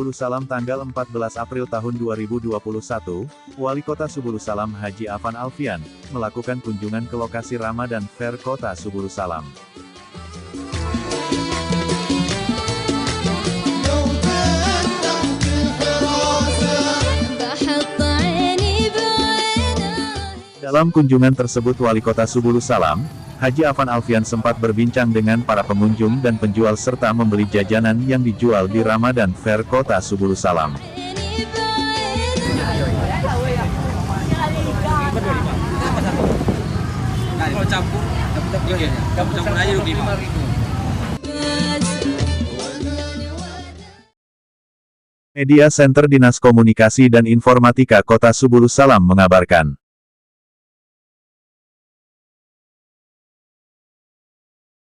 Subulu Salam tanggal 14 April tahun 2021, Wali Kota Subulu Salam Haji Afan Alfian, melakukan kunjungan ke lokasi Ramadan Fair Kota Subulu Salam. Dalam kunjungan tersebut Wali Kota Subulu Salam, Haji Afan Alfian sempat berbincang dengan para pengunjung dan penjual serta membeli jajanan yang dijual di Ramadan Fair Kota Subulu Salam. Media Center Dinas Komunikasi dan Informatika Kota Subulu Salam mengabarkan.